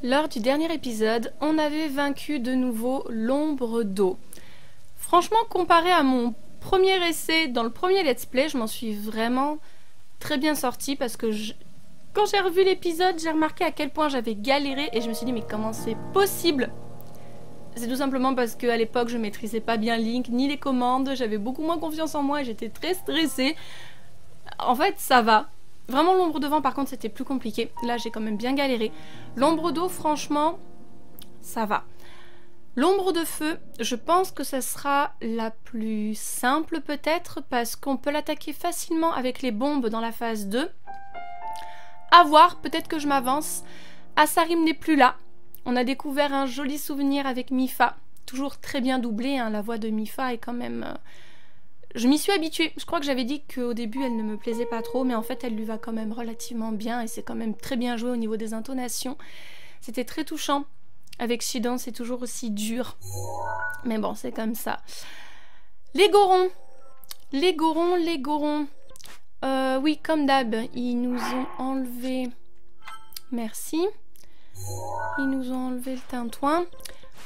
Lors du dernier épisode, on avait vaincu de nouveau l'ombre d'eau. Franchement, comparé à mon premier essai dans le premier let's play, je m'en suis vraiment très bien sortie parce que quand j'ai revu l'épisode, j'ai remarqué à quel point j'avais galéré et je me suis dit mais comment c'est possible? C'est tout simplement parce qu'à l'époque je maîtrisais pas bien Link ni les commandes, j'avais beaucoup moins confiance en moi et j'étais très stressée. En fait ça va. Vraiment l'ombre de vent par contre c'était plus compliqué. Là j'ai quand même bien galéré. L'ombre d'eau franchement ça va. L'ombre de feu, je pense que ça sera la plus simple peut-être parce qu'on peut l'attaquer facilement avec les bombes dans la phase 2. À voir, peut-être que je m'avance. Asarim n'est plus là. On a découvert un joli souvenir avec Mipha. Toujours très bien doublé, hein. La voix de Mipha est quand même... Je m'y suis habituée. Je crois que j'avais dit qu'au début elle ne me plaisait pas trop, mais en fait elle lui va quand même relativement bien et c'est quand même très bien joué au niveau des intonations. C'était très touchant. Avec Shidon, c'est toujours aussi dur. Mais bon, c'est comme ça. Les Gorons. Les Gorons, les Gorons. Oui, comme d'hab, ils nous ont enlevé... Merci. Ils nous ont enlevé le tintouin.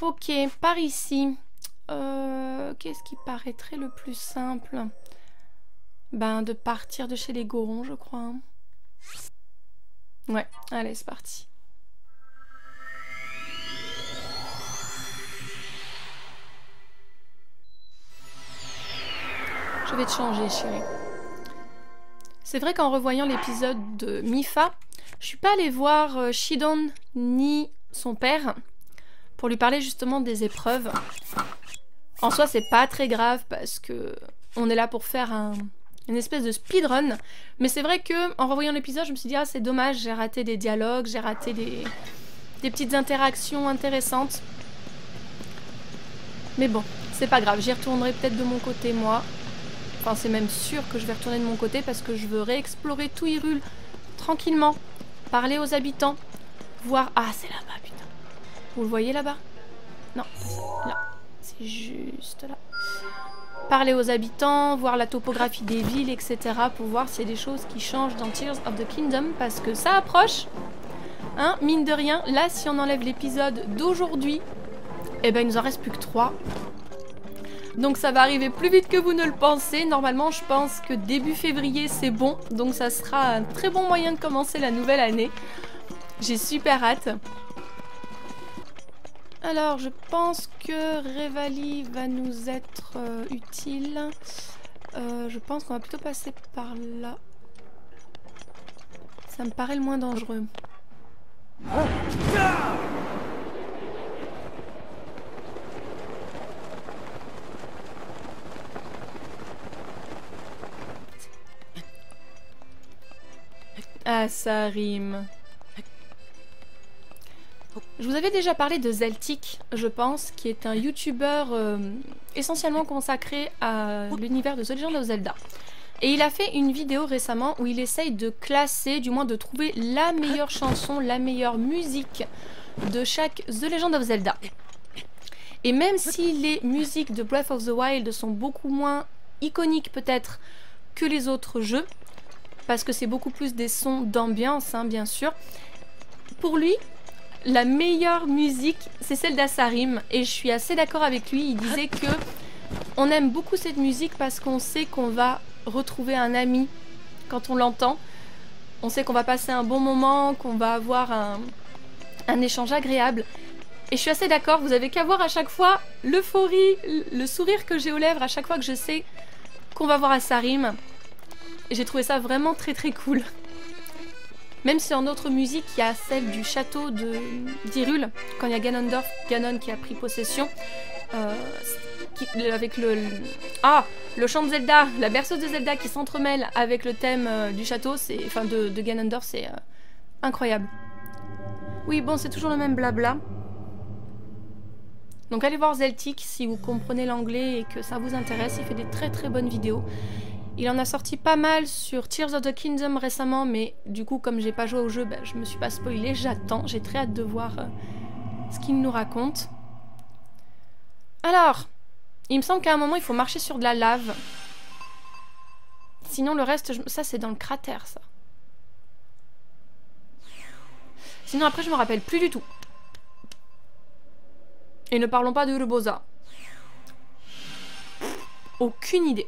Ok, par ici. Qu'est-ce qui paraîtrait le plus simple? Ben, de partir de chez les Gorons, je crois. Ouais, allez, c'est parti. Je vais te changer, chérie. C'est vrai qu'en revoyant l'épisode de Mipha, je suis pas allée voir Shidon ni son père pour lui parler justement des épreuves. En soi, c'est pas très grave parce que on est là pour faire une espèce de speedrun. Mais c'est vrai que en revoyant l'épisode, je me suis dit ah c'est dommage, j'ai raté des dialogues, j'ai raté des petites interactions intéressantes. Mais bon, c'est pas grave, j'y retournerai peut-être de mon côté moi. Enfin, c'est même sûr que je vais retourner de mon côté parce que je veux réexplorer tout Hyrule tranquillement, parler aux habitants, voir... Ah, c'est là-bas, putain. Vous le voyez là-bas? Non, là. C'est juste là. Parler aux habitants, voir la topographie des villes, etc. pour voir s'il y a des choses qui changent dans Tears of the Kingdom parce que ça approche. Hein, mine de rien, là, si on enlève l'épisode d'aujourd'hui, eh ben, il nous en reste plus que 3. Donc ça va arriver plus vite que vous ne le pensez. Normalement, je pense que début février, c'est bon. Donc ça sera un très bon moyen de commencer la nouvelle année. J'ai super hâte. Alors, je pense que Revali va nous être utile. Je pense qu'on va plutôt passer par là. Ça me paraît le moins dangereux. Ah, ça rime. Je vous avais déjà parlé de Zeltik, je pense, qui est un youtubeur essentiellement consacré à l'univers de The Legend of Zelda. Et il a fait une vidéo récemment où il essaye de classer, du moins de trouver la meilleure chanson, la meilleure musique de chaque The Legend of Zelda. Et même si les musiques de Breath of the Wild sont beaucoup moins iconiques peut-être que les autres jeux, parce que c'est beaucoup plus des sons d'ambiance, hein, bien sûr. Pour lui, la meilleure musique, c'est celle d'Asarim, et je suis assez d'accord avec lui. Il disait que on aime beaucoup cette musique parce qu'on sait qu'on va retrouver un ami quand on l'entend. On sait qu'on va passer un bon moment, qu'on va avoir un échange agréable. Et je suis assez d'accord, vous avez qu'à voir à chaque fois l'euphorie, le sourire que j'ai aux lèvres à chaque fois que je sais qu'on va voir Asarim. Et j'ai trouvé ça vraiment très très cool. Même si en autre musique, il y a celle du château d'Hyrule, quand il y a Ganondorf, Ganon qui a pris possession, avec le chant de Zelda, la berceuse de Zelda qui s'entremêle avec le thème du château, enfin de Ganondorf, c'est incroyable. Oui, bon, c'est toujours le même blabla. Donc allez voir Zeltik si vous comprenez l'anglais et que ça vous intéresse, il fait des très très bonnes vidéos. Il en a sorti pas mal sur Tears of the Kingdom récemment, mais du coup, comme j'ai pas joué au jeu, ben, je me suis pas spoilée, j'attends, j'ai très hâte de voir ce qu'il nous raconte. Alors, il me semble qu'à un moment, il faut marcher sur de la lave. Sinon, le reste, ça c'est dans le cratère, ça. Sinon, après, je me rappelle plus du tout. Et ne parlons pas de Urbosa. Aucune idée.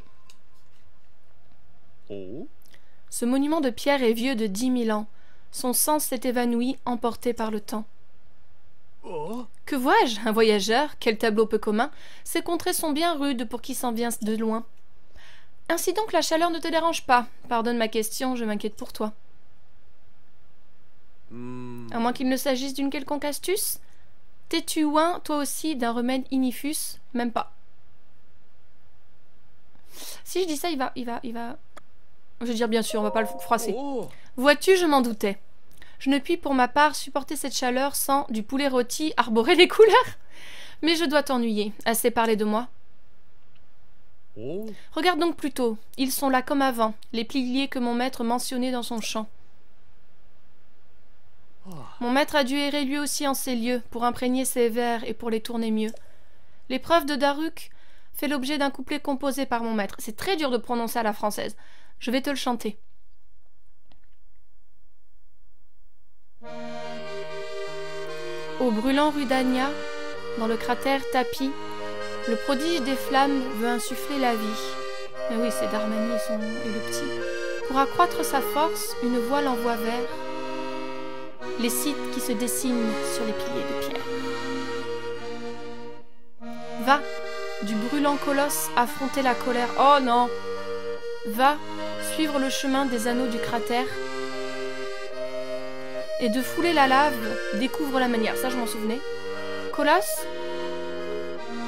Oh. Ce monument de pierre est vieux de 10 000 ans. Son sens s'est évanoui, emporté par le temps. Oh. Que vois-je? Un voyageur? Quel tableau peu commun. Ces contrées sont bien rudes pour qui s'en vient de loin. Ainsi donc la chaleur ne te dérange pas. Pardonne ma question, je m'inquiète pour toi. À moins qu'il ne s'agisse d'une quelconque astuce? T'es-tu oint, toi aussi, d'un remède inifus? Même pas. Si je dis ça, il va... Je veux dire, bien sûr, on va pas le froisser. Oh. Vois-tu, je m'en doutais. Je ne puis pour ma part supporter cette chaleur sans du poulet rôti arborer les couleurs. Mais je dois t'ennuyer. Assez parlé de moi. Oh. Regarde donc plutôt. Ils sont là comme avant, les piliers que mon maître mentionnait dans son chant. Mon maître a dû errer lui aussi en ces lieux, pour imprégner ses vers et pour les tourner mieux. L'épreuve de Daruk fait l'objet d'un couplet composé par mon maître. C'est très dur de prononcer à la française. Je vais te le chanter. Au brûlant Rudania, dans le cratère tapis, le prodige des flammes veut insuffler la vie. Mais oui, c'est Darmani et le petit. Pour accroître sa force, une voile envoie vers les sites qui se dessinent sur les piliers de pierre. Va, du brûlant colosse, affronter la colère. Oh non! Va, suivre le chemin des anneaux du cratère et de fouler la lave, découvre la manière. Ça, je m'en souvenais. Colosse,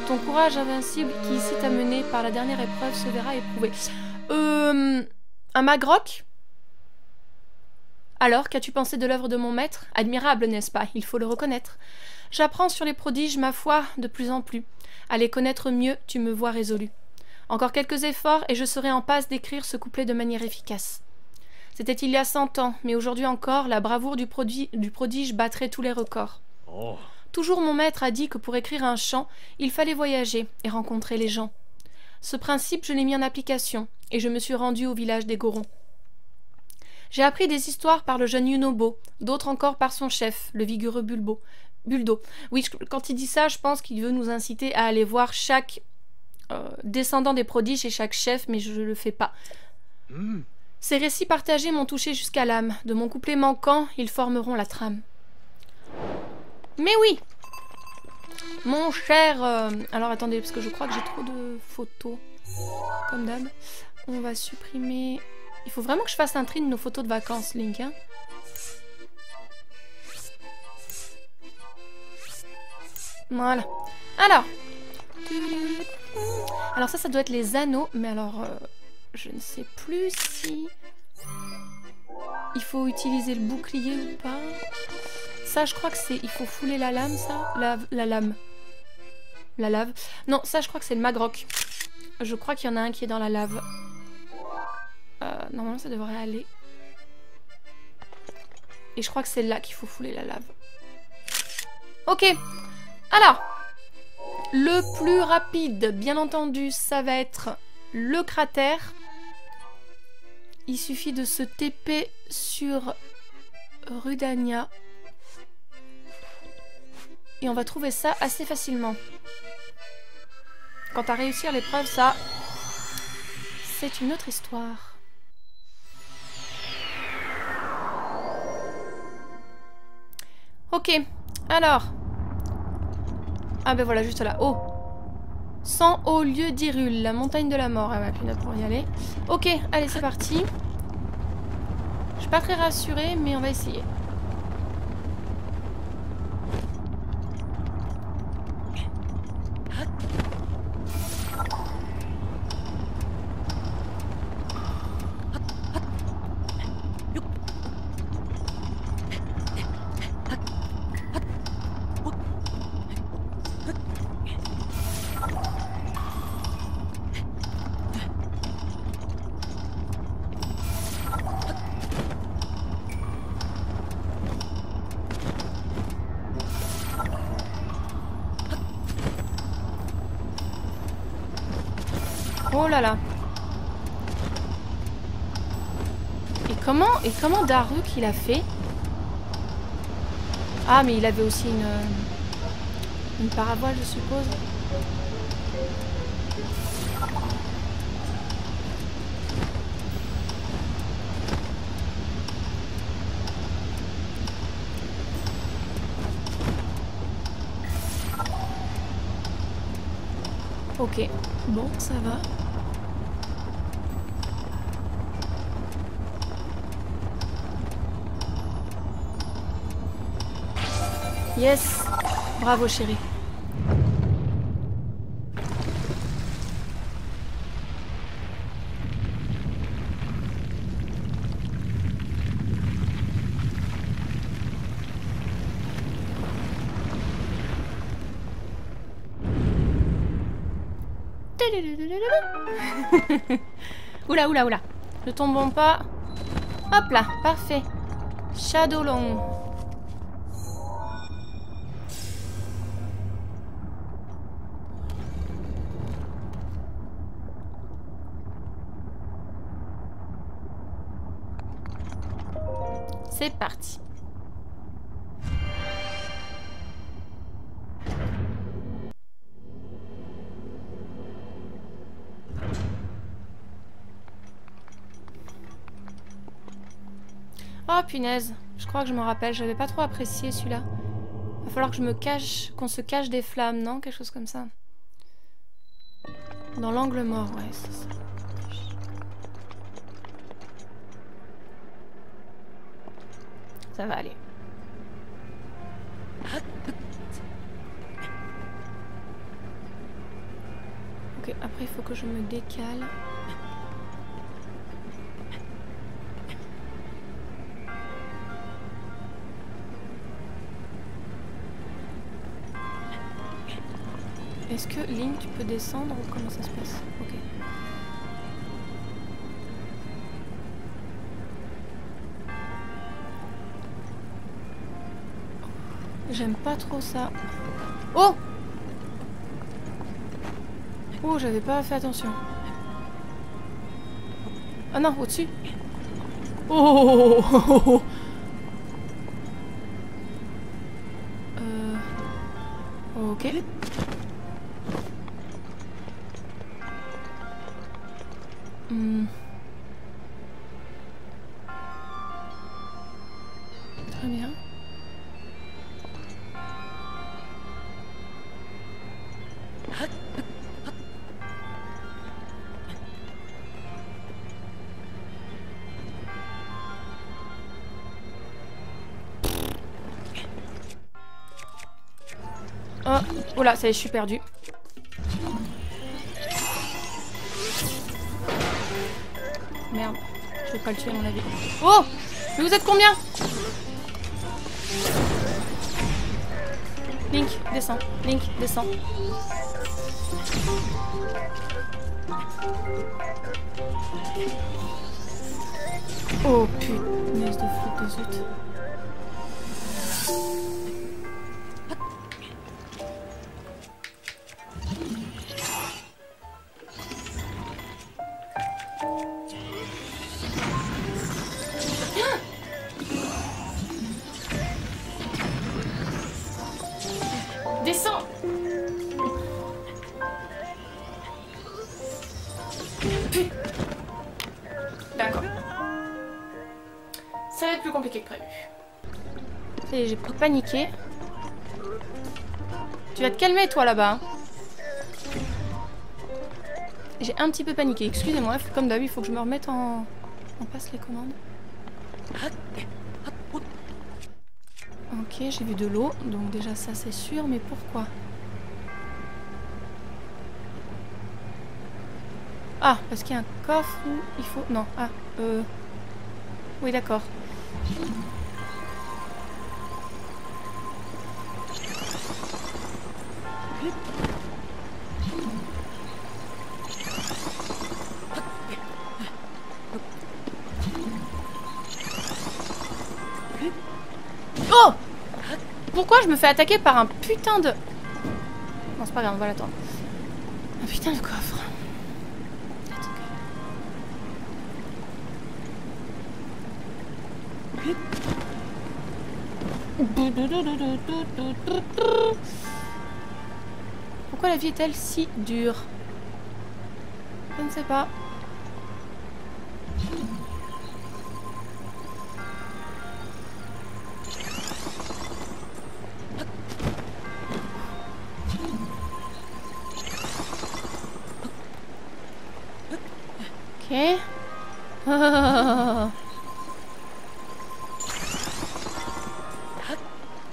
ton courage invincible qui ici t'a mené par la dernière épreuve se verra éprouvé. Un magroc? Alors, qu'as-tu pensé de l'œuvre de mon maître? Admirable, n'est-ce pas? Il faut le reconnaître. J'apprends sur les prodiges, ma foi, de plus en plus. À les connaître mieux, tu me vois résolu. Encore quelques efforts et je serai en passe d'écrire ce couplet de manière efficace. C'était il y a 100 ans, mais aujourd'hui encore, la bravoure du prodige battrait tous les records. Oh. Toujours mon maître a dit que pour écrire un chant, il fallait voyager et rencontrer les gens. Ce principe, je l'ai mis en application, et je me suis rendu au village des Gorons. J'ai appris des histoires par le jeune Yunobo, d'autres encore par son chef, le vigoureux Buldo. Oui, quand il dit ça, je pense qu'il veut nous inciter à aller voir chaque descendant des prodiges et chaque chef, mais je ne le fais pas. Ces récits partagés m'ont touché jusqu'à l'âme. De mon couplet manquant, ils formeront la trame. Mais oui! Mon cher... Alors attendez, parce que je crois que j'ai trop de photos. Comme d'hab. On va supprimer... Il faut vraiment que je fasse un tri de nos photos de vacances, Link. Hein. Voilà. Alors ça doit être les anneaux. Mais alors, je ne sais plus si... Il faut utiliser le bouclier ou pas. Ça, je crois que c'est... Il faut fouler la lame, ça. La lame. La lave. Non, ça, je crois que c'est le magroc. Je crois qu'il y en a un qui est dans la lave. Normalement, ça devrait aller. Et je crois que c'est là qu'il faut fouler la lave. Ok. Alors, le plus rapide, bien entendu, ça va être le cratère. Il suffit de se TP sur Rudania. Et on va trouver ça assez facilement. Quant à réussir l'épreuve, ça, c'est une autre histoire. Ok, alors. Ah ben voilà, juste là. Oh. 100 hauts lieux d'Hyrule, la montagne de la mort. Ah bah punaise pour y aller. Ok, allez, c'est parti. Je suis pas très rassurée, mais on va essayer. Oh là là. Et comment Daruk il a fait? Ah mais il avait aussi Une paravoile, je suppose. Ok, bon, ça va. Yes! Bravo chérie. Oula, oula, oula. Ne tombons pas. Hop là, parfait. Shadowlong. C'est parti. Oh punaise, je crois que je m'en rappelle, j'avais pas trop apprécié celui-là. Va falloir que je me cache, qu'on se cache des flammes, non? Quelque chose comme ça. Dans l'angle mort, ouais, c'est ça. Ça va aller. Ok, après il faut que je me décale. Est-ce que Link, tu peux descendre ou comment ça se passe? Ok. J'aime pas trop ça. Oh! Oh, j'avais pas fait attention. Ah non, au-dessus. Oh! Ok. Très bien. Oh, oh là, ça y est, je suis perdue. Merde, je vais pas le tuer à mon avis. Oh! Mais vous êtes combien? Link, descends. Link, descends. Oh punaise de flûte de zut. Descends. D'accord. Ça va être plus compliqué que prévu. Ça y est, j'ai paniqué. Tu vas te calmer toi là-bas. J'ai un petit peu paniqué, excusez-moi, comme d'hab, il faut que je me remette en passe les commandes. Ok, j'ai vu de l'eau, donc déjà ça c'est sûr, mais pourquoi? Ah, parce qu'il y a un coffre où il faut... Non, ah, oui d'accord. Oh! Pourquoi je me fais attaquer par un putain de... Non, c'est pas grave, on va l'attendre. Un putain de coffre. Pourquoi la vie est-elle si dure? Je ne sais pas. Ok.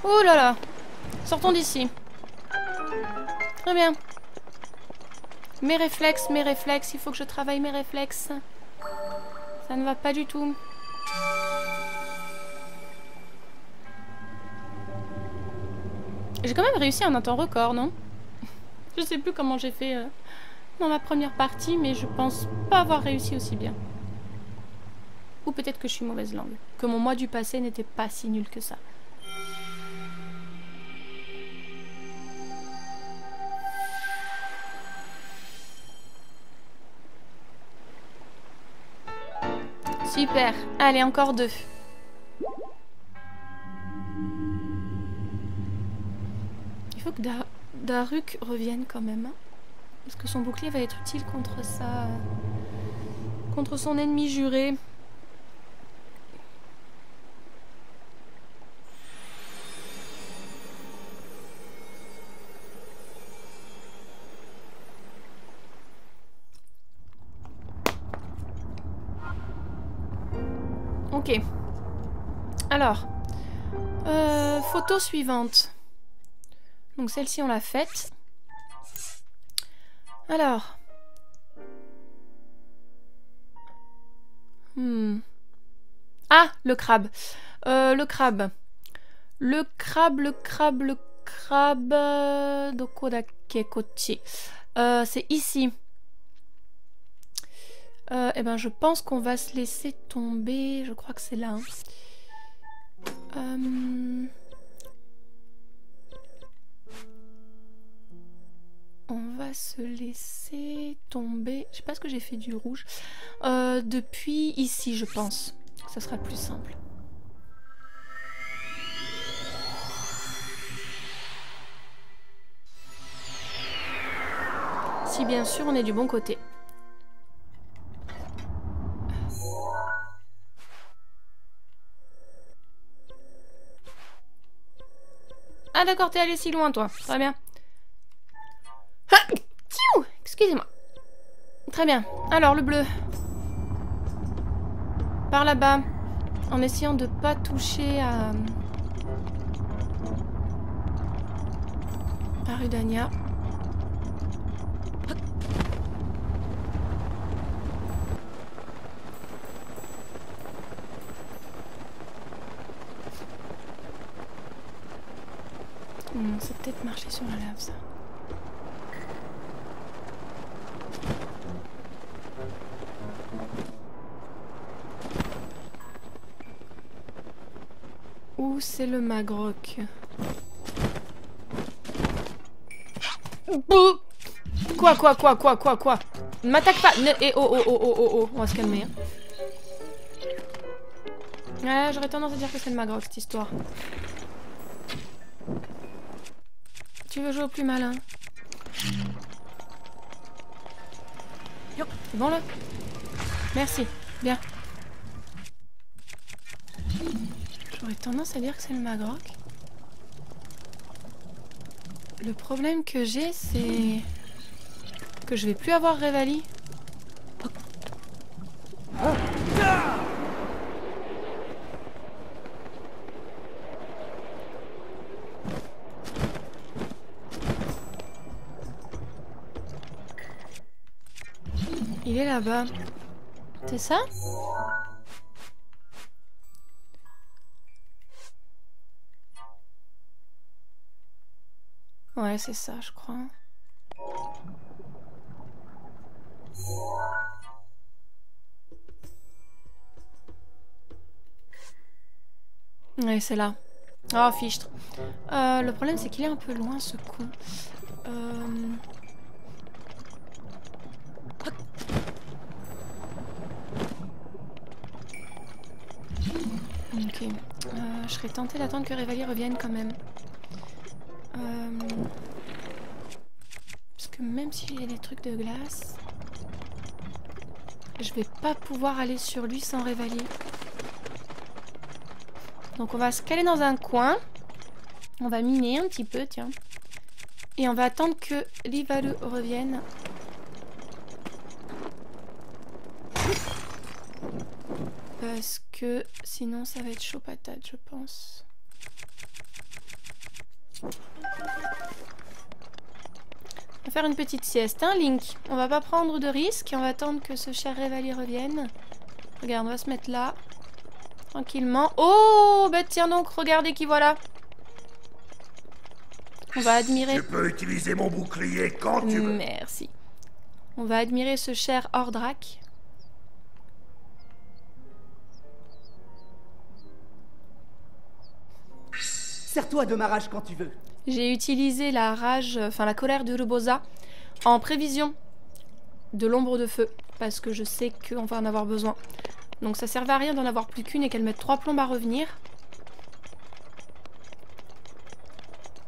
Oh là là. Sortons d'ici. Très bien. Mes réflexes, il faut que je travaille mes réflexes. Ça ne va pas du tout. J'ai quand même réussi en un temps record, non? Je sais plus comment j'ai fait dans ma première partie, mais je pense pas avoir réussi aussi bien. Ou peut-être que je suis mauvaise langue. Que mon moi du passé n'était pas si nul que ça. Super. Allez, encore 2. Il faut que Daruk revienne quand même. Hein, parce que son bouclier va être utile contre ça. Contre son ennemi juré. Ok. Alors. Photo suivante. Donc celle-ci, on l'a faite. Alors. Ah, le crabe. Le crabe. Dokodake kochi. C'est ici. Eh ben, je pense qu'on va se laisser tomber. Je crois que c'est là. Hein. On va se laisser tomber. Je sais pas ce que j'ai fait du rouge. Depuis ici, je pense. Ça sera plus simple. Si bien sûr on est du bon côté. Ah d'accord, t'es allé si loin toi. Très bien. Excusez-moi. Très bien. Alors le bleu. Par là-bas. En essayant de pas toucher à Rudania. C'est peut-être marcher sur la lave ça. Où c'est le Magroc? Quoi? Ne m'attaque pas! Oh, on va se calmer. Hein. Ouais, j'aurais tendance à dire que c'est le Magroc cette histoire. Tu veux jouer au plus malin? C'est bon là? Merci. Bien. J'aurais tendance à dire que c'est le Magroc. Le problème que j'ai, c'est que je vais plus avoir Revali. Il est là-bas. C'est ça? Ouais, c'est ça, je crois. Ouais, c'est là. Oh, fichtre. Le problème, c'est qu'il est un peu loin, ce con. Ok. Je serais tentée d'attendre que Revali revienne quand même. que même si j'ai des trucs de glace, je vais pas pouvoir aller sur lui sans Révali. Donc on va se caler dans un coin. On va miner un petit peu, tiens. Et on va attendre que Livalu revienne. Parce que sinon ça va être chaud patate, je pense. On va faire une petite sieste, hein, Link? On va pas prendre de risques et on va attendre que ce cher Révali revienne. Regarde, on va se mettre là. Tranquillement. Oh, bah tiens donc, regardez qui voilà. On va admirer... Tu peux utiliser mon bouclier quand tu veux. Merci. On va admirer ce cher Ordrak. Sers-toi de ma rage quand tu veux. J'ai utilisé la rage, enfin la colère de Urbosa en prévision de l'ombre de feu. Parce que je sais qu'on va en avoir besoin. Donc ça servait à rien d'en avoir plus qu'une et qu'elle mette 3 plombes à revenir.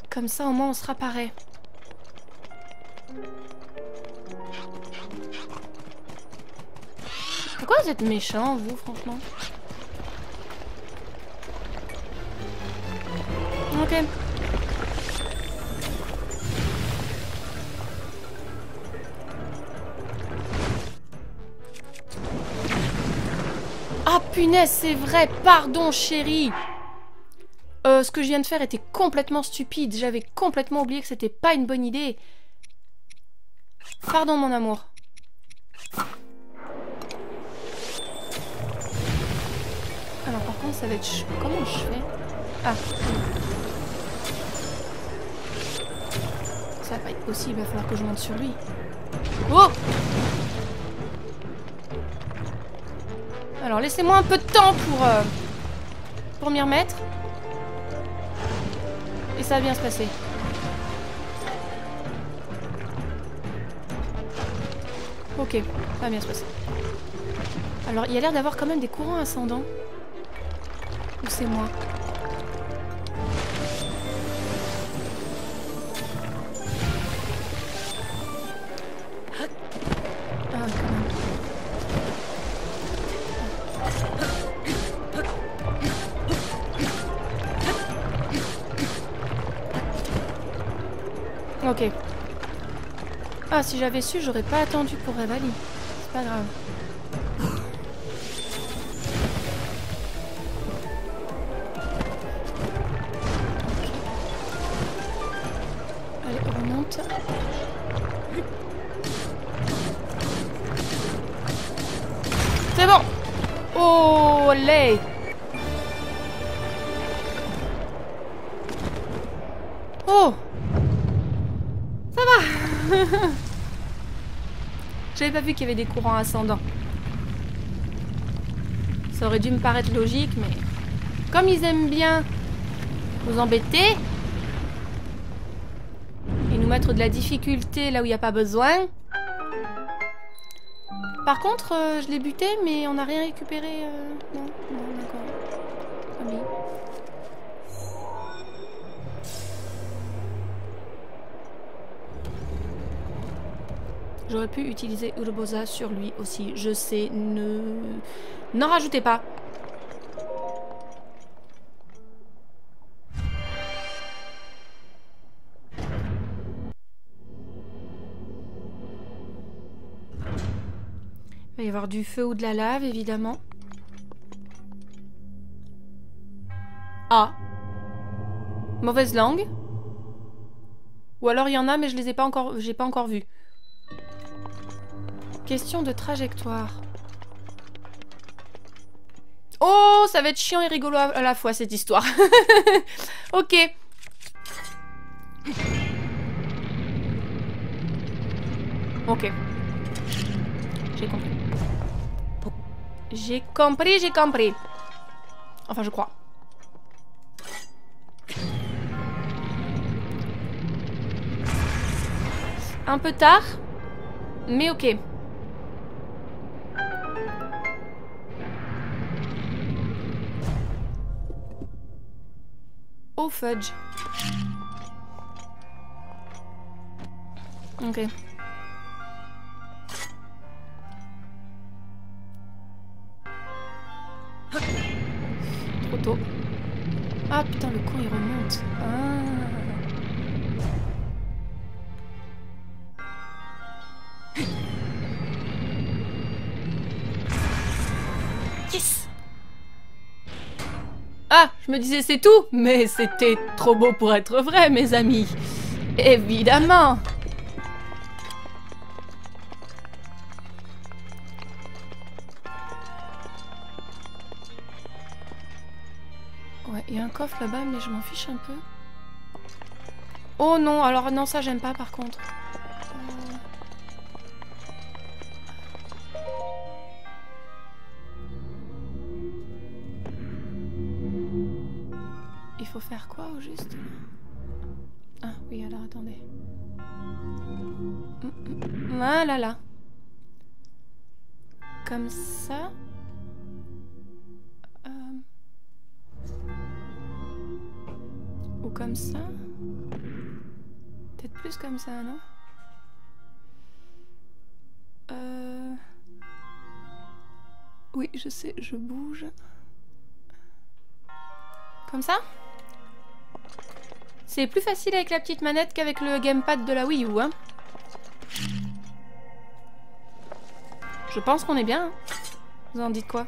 Comme ça au moins on sera pareil. Pourquoi vous êtes méchants, vous, franchement? Ok. Ah punaise, c'est vrai, pardon chérie. Ce que je viens de faire était complètement stupide. J'avais complètement oublié que c'était pas une bonne idée. Pardon mon amour. Alors par contre ça va être chaud. Comment je fais? Ah. Ça va pas être possible, il va falloir que je monte sur lui. Oh! Alors laissez-moi un peu de temps pour m'y remettre. Et ça va bien se passer. Ok, ça va bien se passer. Alors il y a l'air d'avoir quand même des courants ascendants. Ou c'est moi? Ah, quand même. Ok. Ah, si j'avais su, j'aurais pas attendu pour Révali. C'est pas grave. Allez, on remonte. C'est bon! Oh, allez! Oh! Ça va! J'avais pas vu qu'il y avait des courants ascendants. Ça aurait dû me paraître logique, mais... Comme ils aiment bien nous embêter... Et nous mettre de la difficulté là où il n'y a pas besoin... Par contre, je l'ai buté, mais on n'a rien récupéré... Non, d'accord. Ah oui. J'aurais pu utiliser Urbosa sur lui aussi. Je sais, n'en rajoutez pas. Il va y avoir du feu ou de la lave, évidemment. Ah. Mauvaise langue. Ou alors il y en a, mais je les ai pas encore... J'ai pas encore vu. Question de trajectoire. Oh, ça va être chiant et rigolo à la fois, cette histoire. Ok. Ok. J'ai compris. J'ai compris, j'ai compris. Enfin, je crois. Un peu tard, mais ok. Oh fudge. Ok. Trop tôt. Ah putain, le con il remonte. Ah. Yes! Ah, je me disais c'est tout, mais c'était trop beau pour être vrai, mes amis. Évidemment. Ouais, il y a un coffre là-bas, mais je m'en fiche un peu. Oh non, alors non, ça j'aime pas par contre. Il faut faire quoi au juste? Ah oui, alors attendez. Voilà là. Comme ça. Ou comme ça. Peut-être plus comme ça, non? Oui, je sais, je bouge. Comme ça? C'est plus facile avec la petite manette qu'avec le gamepad de la Wii U, hein. Je pense qu'on est bien. Hein. Vous en dites quoi?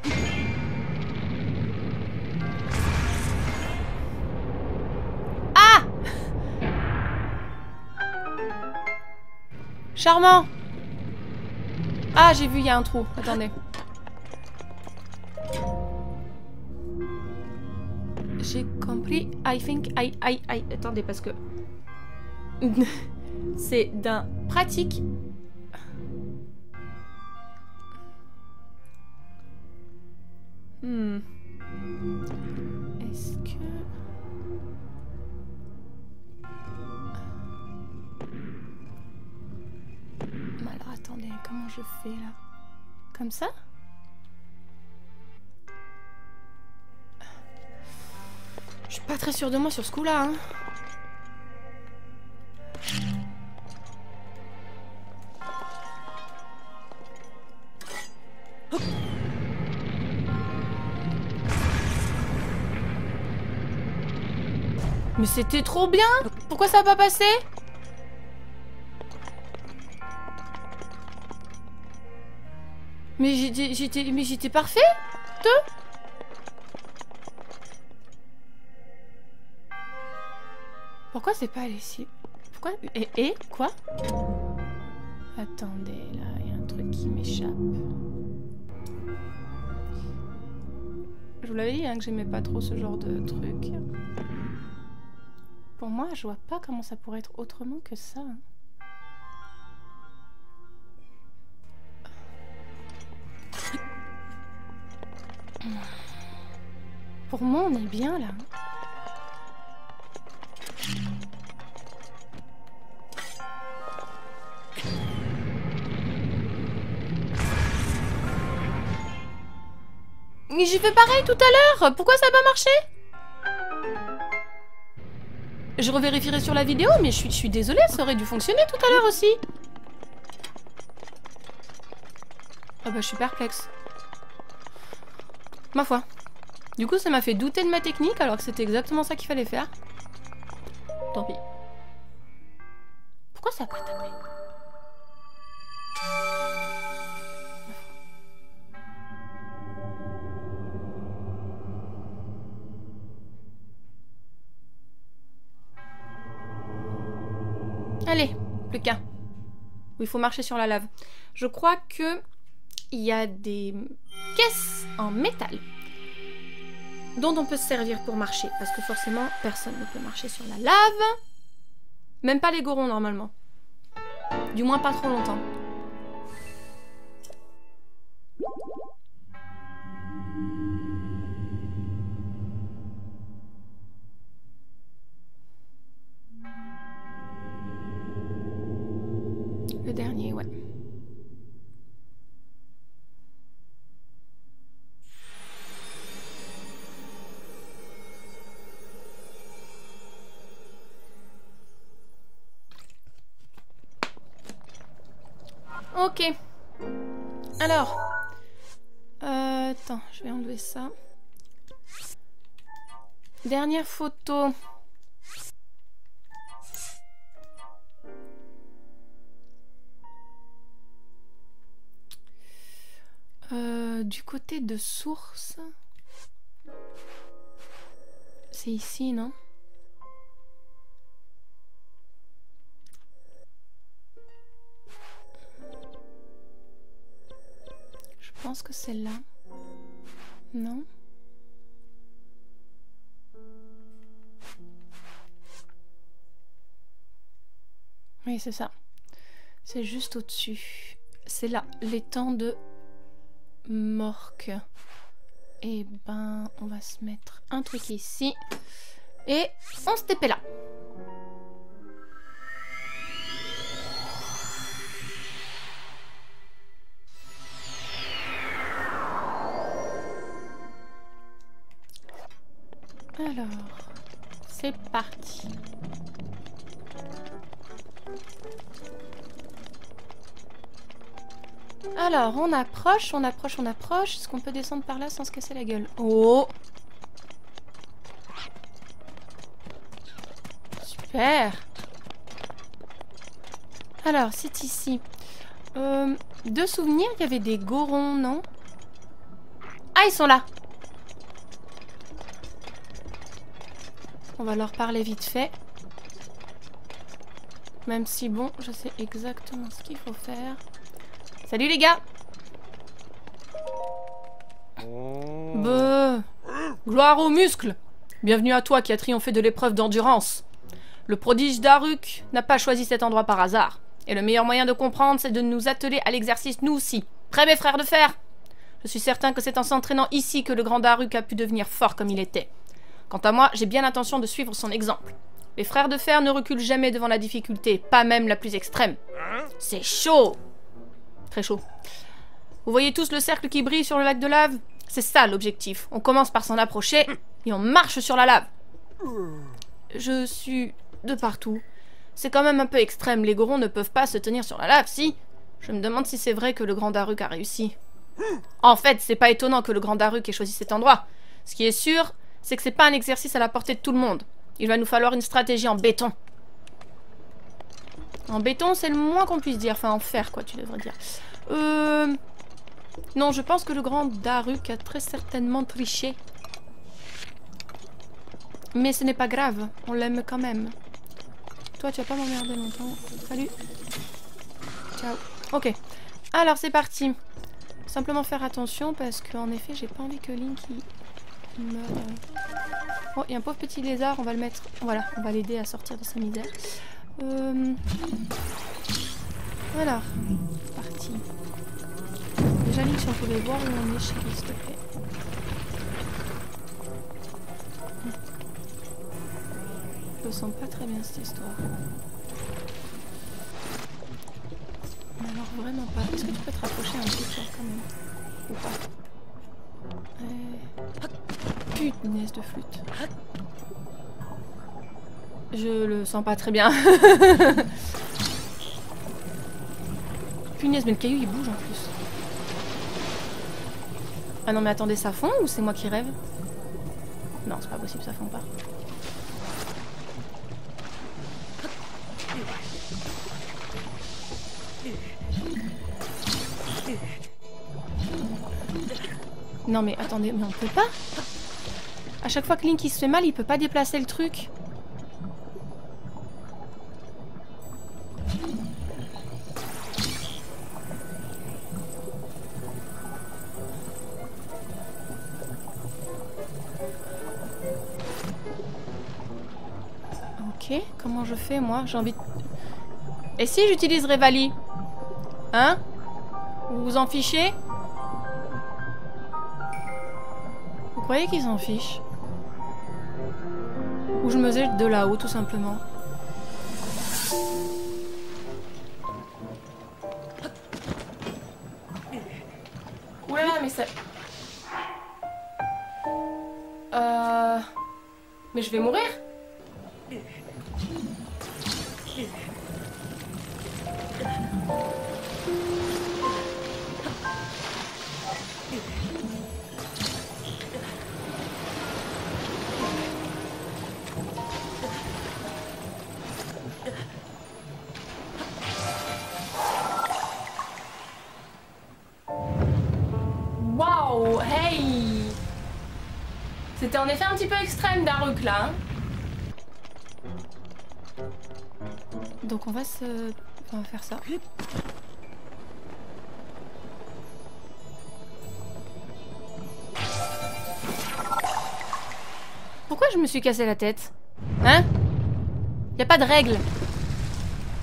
Ah! Charmant! Ah, j'ai vu, il y a un trou. Attendez. J'ai compris. I think I. Attendez, parce que... c'est d'un pratique... Est-ce que... Alors attendez, comment je fais là? Comme ça? Je suis pas très sûre de moi sur ce coup-là, hein. Mais c'était trop bien! Pourquoi ça a pas passé? Mais j'étais parfait? Pourquoi c'est pas allé ici? Pourquoi? Et quoi? Attendez, là, il y a un truc qui m'échappe. Je vous l'avais dit hein, que j'aimais pas trop ce genre de truc. Pour moi, je vois pas comment ça pourrait être autrement que ça. Pour moi, on est bien là. J'ai fait pareil tout à l'heure. Pourquoi ça n'a pas marché? Je revérifierai sur la vidéo, mais je suis désolée, ça aurait dû fonctionner tout à l'heure aussi. Ah bah je suis perplexe. Ma foi. Du coup, ça m'a fait douter de ma technique, alors que c'était exactement ça qu'il fallait faire. Tant pis. Pourquoi ça a pas tapé? Allez, plus qu'un. Il faut marcher sur la lave. Je crois que il y a des caisses en métal dont on peut se servir pour marcher. Parce que forcément, personne ne peut marcher sur la lave. Même pas les gorons, normalement. Du moins, pas trop longtemps. Le dernier, ouais. Ok. Alors. Attends, je vais enlever ça. Dernière photo. Du côté de source. C'est ici, non? Je pense que c'est là. Non? Oui, c'est ça. C'est juste au-dessus. C'est là, l'étang de Morque. Et ben, on va se mettre un truc ici. Et on se TP là. Alors, c'est parti. Alors, on approche, on approche, on approche. Est-ce qu'on peut descendre par là sans se casser la gueule? Oh! Super! Alors, c'est ici. De souvenir, il y avait des gorons, non? Ah, ils sont là! On va leur parler vite fait. Même si, bon, je sais exactement ce qu'il faut faire. Salut les gars! Beuh! Gloire aux muscles! Bienvenue à toi qui as triomphé de l'épreuve d'endurance. Le prodige Daruk n'a pas choisi cet endroit par hasard. Et le meilleur moyen de comprendre, c'est de nous atteler à l'exercice nous aussi. Prêts mes frères de fer? Je suis certain que c'est en s'entraînant ici que le grand Daruk a pu devenir fort comme il était. Quant à moi, j'ai bien l'intention de suivre son exemple. Les frères de fer ne reculent jamais devant la difficulté, pas même la plus extrême. C'est chaud! Très chaud. Vous voyez tous le cercle qui brille sur le lac de lave? C'est ça l'objectif. On commence par s'en approcher et on marche sur la lave. Je suis de partout. C'est quand même un peu extrême. Les gorons ne peuvent pas se tenir sur la lave, si? Je me demande si c'est vrai que le grand Daruk a réussi. En fait, c'est pas étonnant que le grand Daruk ait choisi cet endroit. Ce qui est sûr, c'est que c'est pas un exercice à la portée de tout le monde. Il va nous falloir une stratégie en béton. En béton, c'est le moins qu'on puisse dire. Enfin, en fer, quoi, tu devrais dire. Non, je pense que le grand Daruk a très certainement triché. Mais ce n'est pas grave. On l'aime quand même. Toi, tu vas pas m'emmerder longtemps. Salut. Ciao. Ok. Alors, c'est parti. Simplement faire attention parce qu'en effet, j'ai pas envie que Link meure. Oh, il y a un pauvre petit lézard. On va le mettre... Voilà, on va l'aider à sortir de sa misère. Alors, c'est parti. Déjà, Link, si on pouvait voir où on est, chérie, s'il te plaît. Je me sens pas très bien cette histoire. Mais alors, vraiment pas. Est-ce que tu peux te rapprocher un peu, toi, quand même? Ou pas? Punaise de flûte. Je le sens pas très bien. Punaise, mais le caillou il bouge en plus. Ah non mais attendez, ça fond ou c'est moi qui rêve? Non, c'est pas possible, ça fond pas. Non mais attendez, mais on peut pas? À chaque fois que Link il se fait mal, il peut pas déplacer le truc. Ok, comment je fais moi? J'ai envie de... Et si j'utilise Revali? Hein? Vous vous en fichez? Vous croyez qu'ils s'en fichent? Ou je me jette de là-haut, tout simplement. Oulala, mais ça... Mais je vais mourir? C'était en effet un petit peu extrême, Daruk, là. Hein. Donc on va faire ça. Pourquoi je me suis cassé la tête? Hein? Y a pas de règle.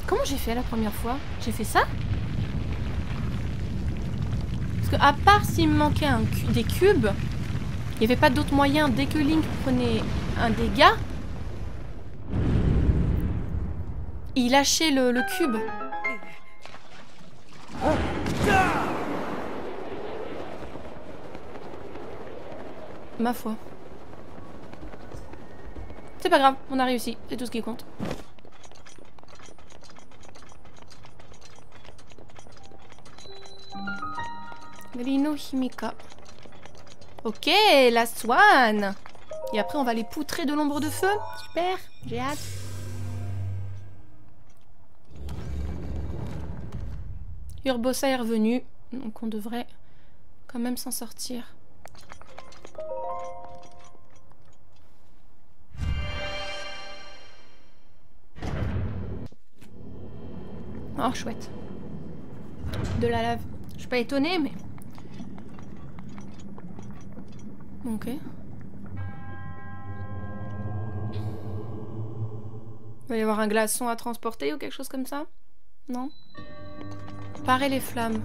Comment j'ai fait la première fois? J'ai fait ça? Parce que à part s'il me manquait des cubes, il n'y avait pas d'autre moyen. Dès que Link prenait un dégât, il lâchait le cube. Ma foi. C'est pas grave, on a réussi. C'est tout ce qui compte. Rino Himika. Ok, la Swan. Et après, on va les poutrer de l'ombre de feu. Super, j'ai hâte. Urbosa est revenu, donc on devrait quand même s'en sortir. Oh, chouette. De la lave. Je suis pas étonnée, mais... Ok. Il va y avoir un glaçon à transporter ou quelque chose comme ça? Non? Parer les flammes.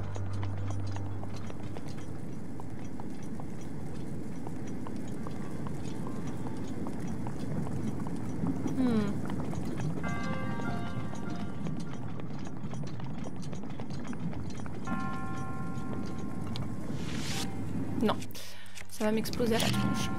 Non. Ça va m'exploser à la tronche.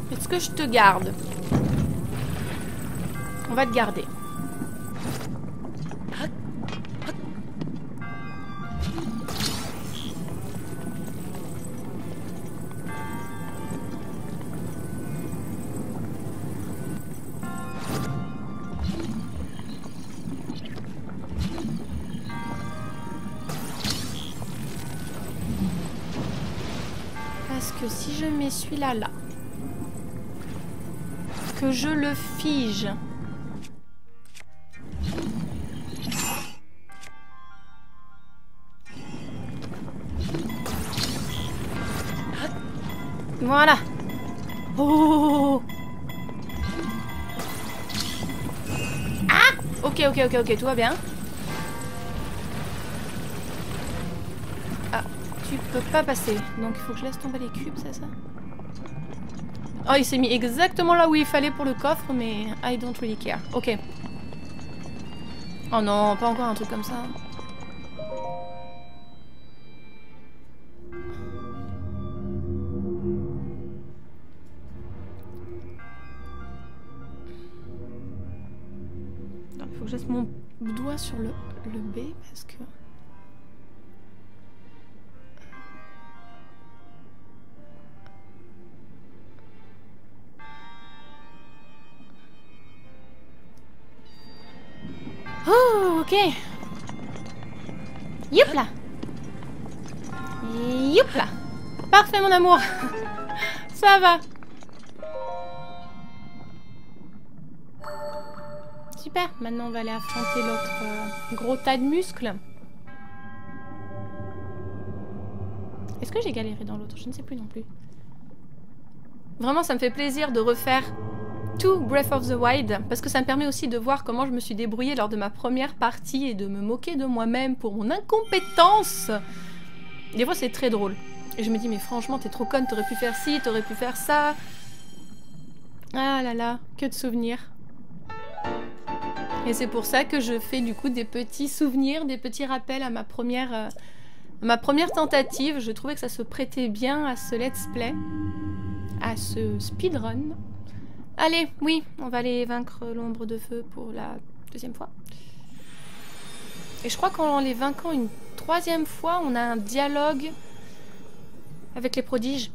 Est-ce que je te garde? On va te garder. Parce que si je mets celui-là là, que je le fige. Voilà. Oh. Ah. Ok, tout va bien. Ah, tu peux pas passer. Donc il faut que je laisse tomber les cubes, c'est ça? Oh, il s'est mis exactement là où il fallait pour le coffre, mais I don't really care. Ok. Oh non, pas encore un truc comme ça. Il faut que je laisse mon doigt sur le B parce que... Oh, ok. Youp là. Youp là. Parfait, mon amour. Ça va. Super. Maintenant, on va aller affronter l'autre gros tas de muscles. Est-ce que j'ai galéré dans l'autre? Je ne sais plus non plus. Vraiment, ça me fait plaisir de refaire tout Breath of the Wild, parce que ça me permet aussi de voir comment je me suis débrouillée lors de ma première partie et de me moquer de moi-même pour mon incompétence. Des fois c'est très drôle. Et je me dis mais franchement t'es trop conne, t'aurais pu faire ci, t'aurais pu faire ça. Ah là là, que de souvenirs. Et c'est pour ça que je fais du coup des petits souvenirs, des petits rappels à ma première tentative. Je trouvais que ça se prêtait bien à ce let's play. à ce speedrun. Allez, oui, on va aller vaincre l'ombre de feu pour la deuxième fois. Et je crois qu'en les vainquant une troisième fois, on a un dialogue avec les prodiges.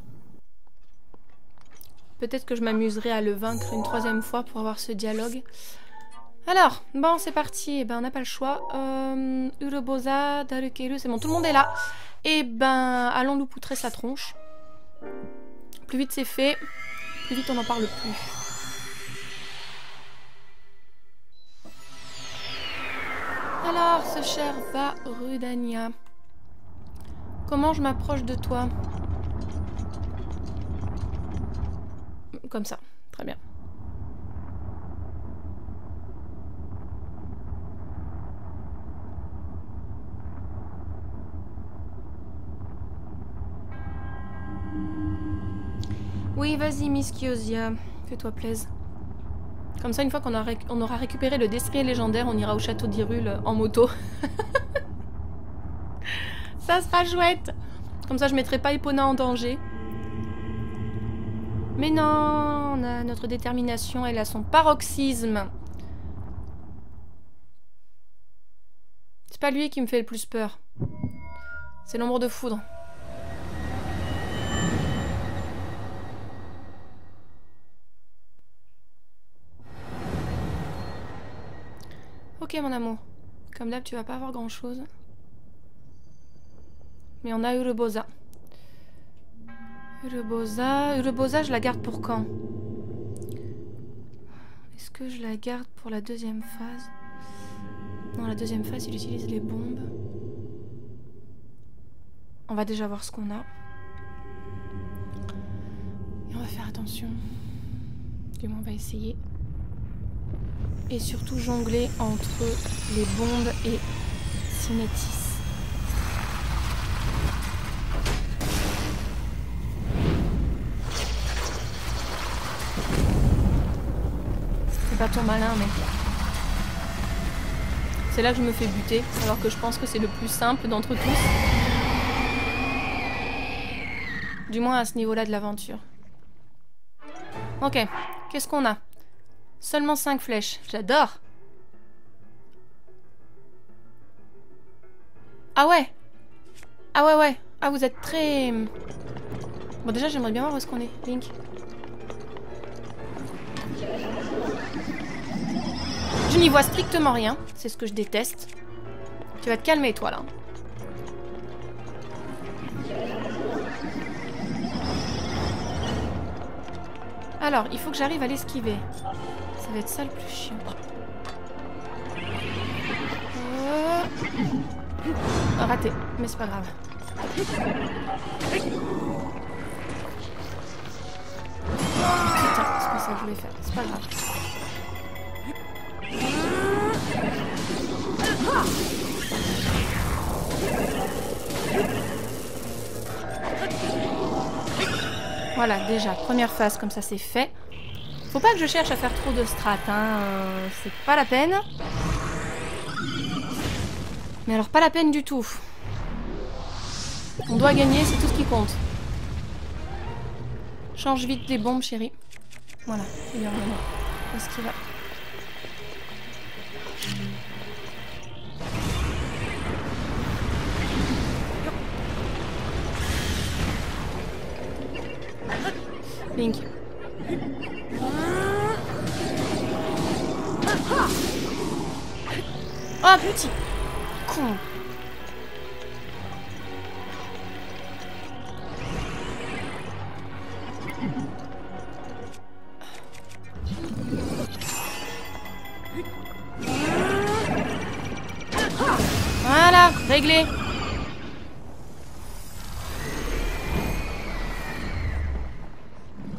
Peut-être que je m'amuserai à le vaincre une troisième fois pour avoir ce dialogue. Alors, bon, c'est parti. Eh ben, on n'a pas le choix. Urebosa, Darukeru, c'est bon, tout le monde est là. Eh ben, allons nous poutrer sa tronche. Plus vite c'est fait, plus vite on n'en parle plus. Alors, ce cher Varudania, comment je m'approche de toi? Comme ça, très bien. Oui, vas-y, Miss Kyosia, fais-toi plaisir. Comme ça, une fois qu'on aura récupéré le destrier légendaire, on ira au château d'Hyrule en moto. Ça sera chouette. Comme ça, je mettrai pas Epona en danger. Mais non, on a notre détermination, elle a son paroxysme. C'est pas lui qui me fait le plus peur. C'est l'ombre de foudre. Ok mon amour, comme d'hab tu vas pas avoir grand chose. Mais on a Urebosa. Urebosa, je la garde pour quand? Est-ce que je la garde pour la deuxième phase? Non, la deuxième phase il utilise les bombes. On va déjà voir ce qu'on a. Et on va faire attention. Du moins on va essayer. Et surtout jongler entre les bombes et Cinétis. C'est pas ton malin, mec. C'est là que je me fais buter, alors que je pense que c'est le plus simple d'entre tous. Du moins à ce niveau-là de l'aventure. Ok, qu'est-ce qu'on a? Seulement 5 flèches. J'adore. Ah ouais. Ah ouais, ouais. Ah, vous êtes très... Bon, déjà, j'aimerais bien voir où est-ce qu'on est, Link. Je n'y vois strictement rien. C'est ce que je déteste. Tu vas te calmer, toi, là. Alors, il faut que j'arrive à l'esquiver. Ça va être ça le plus chiant. Raté, mais c'est pas grave. Putain, c'est pas ça que je voulais faire. C'est pas grave. Voilà, déjà, première phase, comme ça c'est fait. Faut pas que je cherche à faire trop de strat, hein. C'est pas la peine. Mais alors, pas la peine du tout. On doit gagner, c'est tout ce qui compte. Change vite les bombes, chérie. Voilà, c'est bien, vraiment. Où est-ce qu'il va? Link. Oh, petit con. Voilà, réglé.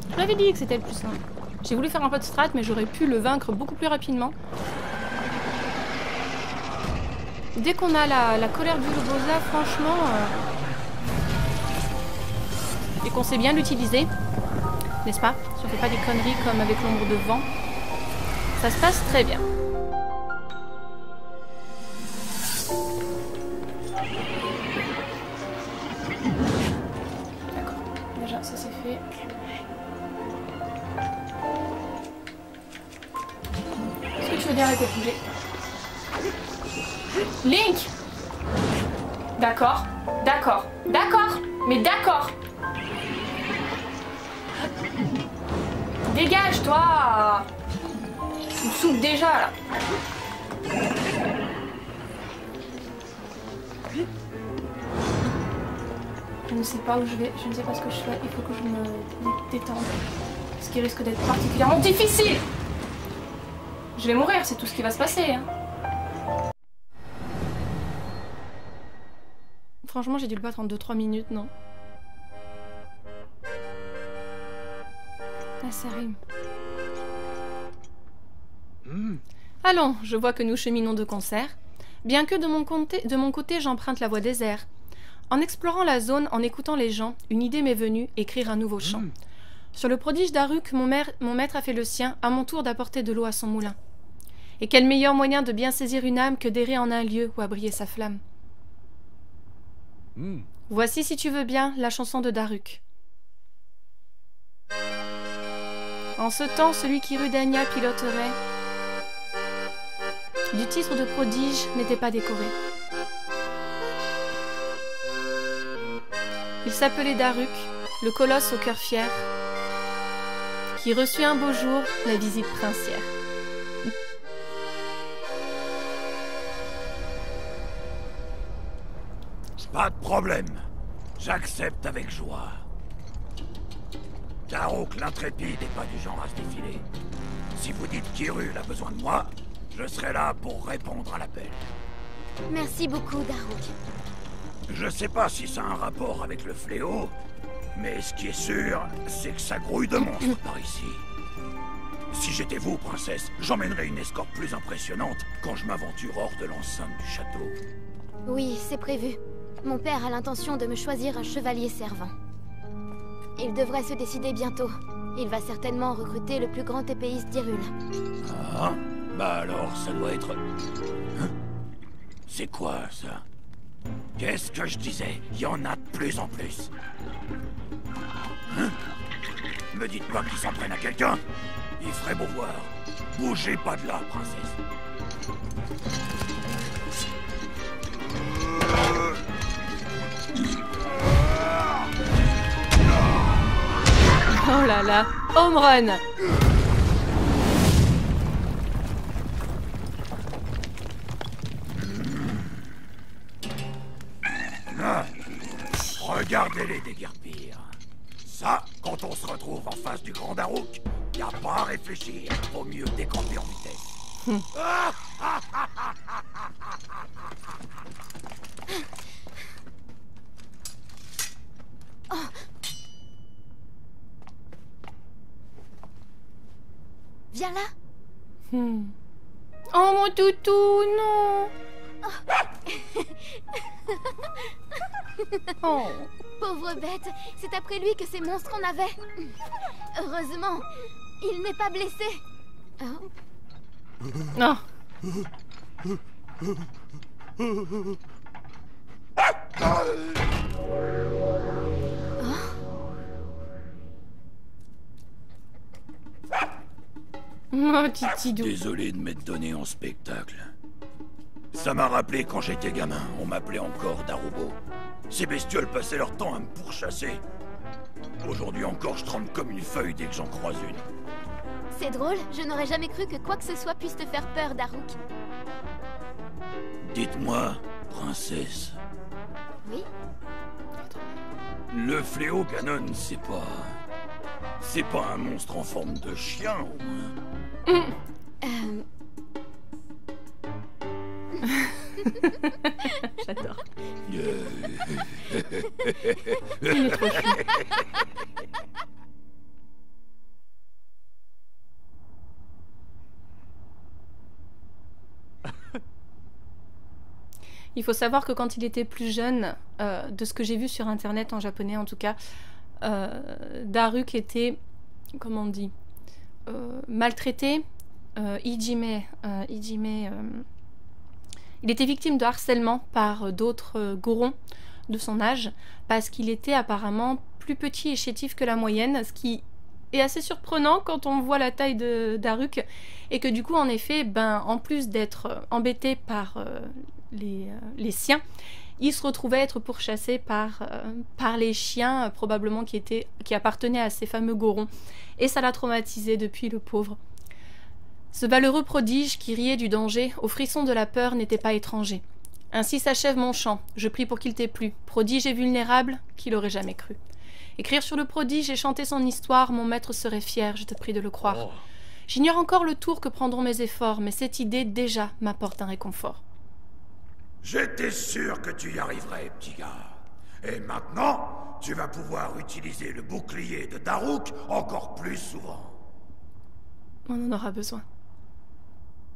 Je l'avais dit que c'était le plus simple. J'ai voulu faire un peu de strat, mais j'aurais pu le vaincre beaucoup plus rapidement. Dès qu'on a la colère d'Urebosa, franchement... et qu'on sait bien l'utiliser, n'est-ce pas? Si on fait pas des conneries comme avec l'ombre de vent, ça se passe très bien. D'accord, déjà ça c'est fait. te dis arrêtez de bouger. Link! D'accord, d'accord, d'accord, mais d'accord! Dégage, toi! Tu me saoules déjà, là! Je ne sais pas où je vais, je ne sais pas ce que je fais, il faut que je me détende. Ce qui risque d'être particulièrement difficile! Je vais mourir, c'est tout ce qui va se passer, hein. Franchement, j'ai dû le battre en 2-3 minutes, non? Ah, ça rime. Allons, je vois que nous cheminons de concert. Bien que de mon côté, j'emprunte la voie des airs. En explorant la zone, en écoutant les gens, une idée m'est venue, écrire un nouveau chant. Sur le prodige Daruk, mon maître a fait le sien, à mon tour d'apporter de l'eau à son moulin. Et quel meilleur moyen de bien saisir une âme que d'errer en un lieu où a brillé sa flamme. Voici, si tu veux bien, la chanson de Daruk. En ce temps, celui qui Rudania piloterait du titre de prodige n'était pas décoré. Il s'appelait Daruk, le colosse au cœur fier, qui reçut un beau jour la visite princière. Pas de problème. J'accepte avec joie. Daruk l'intrépide n'est pas du genre à se défiler. Si vous dites qu'Hyrule a besoin de moi, je serai là pour répondre à l'appel. Merci beaucoup, Daruk. Je sais pas si ça a un rapport avec le fléau, mais ce qui est sûr, c'est que ça grouille de monstres par ici. Si j'étais vous, princesse, j'emmènerais une escorte plus impressionnante quand je m'aventure hors de l'enceinte du château. Oui, c'est prévu. Mon père a l'intention de me choisir un chevalier servant. Il devrait se décider bientôt. Il va certainement recruter le plus grand épéiste d'Hyrule. Ah, bah alors ça doit être... Hein? C'est quoi ça? Qu'est-ce que je disais? Il y en a de plus en plus. Hein? Me dites pas qu'ils s'en prennent à quelqu'un? Il ferait beau voir. Bougez pas de là, princesse. Oh là là, home run! Ah, regardez-les déguerpir. Ça, quand on se retrouve en face du grand Daruk, y a pas à réfléchir. Vaut mieux décamper en vitesse. Viens là. Oh mon toutou, non! Oh. Pauvre bête, c'est après lui que ces monstres en avaient. Heureusement, il n'est pas blessé. Oh. Non. Oh, Titidou. Désolé de m'être donné en spectacle. Ça m'a rappelé quand j'étais gamin, on m'appelait encore Darubo. Ces bestioles passaient leur temps à me pourchasser. Aujourd'hui encore, je tremble comme une feuille dès que j'en croise une. C'est drôle, je n'aurais jamais cru que quoi que ce soit puisse te faire peur, Daruk. Dites-moi, princesse. Oui? Le fléau Ganon, c'est pas... C'est pas un monstre en forme de chien, au moins. J'adore. Il est trop chou. Il faut savoir que quand il était plus jeune, de ce que j'ai vu sur internet en japonais en tout cas, Daruk était, comment on dit, maltraité, ijime, il était victime de harcèlement par d'autres gorons de son âge parce qu'il était apparemment plus petit et chétif que la moyenne, ce qui est assez surprenant quand on voit la taille d'Aruk et que du coup, en effet, en plus d'être embêté par les siens, il se retrouvait à être pourchassé par les chiens, probablement qui appartenaient à ces fameux gorons. Et ça l'a traumatisé depuis, le pauvre. Ce valeureux prodige qui riait du danger, au frisson de la peur, n'était pas étranger. Ainsi s'achève mon chant. Je prie pour qu'il t'ait plu. Prodige et vulnérable, qui l'aurait jamais cru. Écrire sur le prodige et chanter son histoire, mon maître serait fier, je te prie de le croire. Oh. J'ignore encore le tour que prendront mes efforts, mais cette idée déjà m'apporte un réconfort. J'étais sûr que tu y arriverais, petit gars. Et maintenant, tu vas pouvoir utiliser le bouclier de Daruk encore plus souvent. On en aura besoin.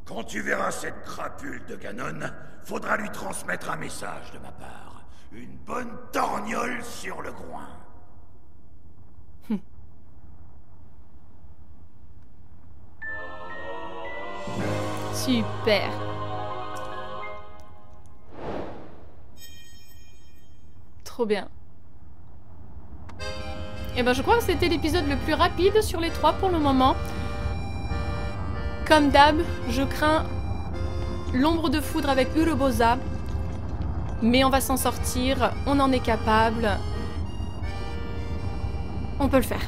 Quand tu verras cette crapule de Ganon, faudra lui transmettre un message de ma part. Une bonne torgnole sur le groin. Super. Trop bien. Et je crois que c'était l'épisode le plus rapide sur les 3 pour le moment. Comme d'hab, je crains l'ombre de foudre avec Urbosa. Mais on va s'en sortir, on en est capable. On peut le faire.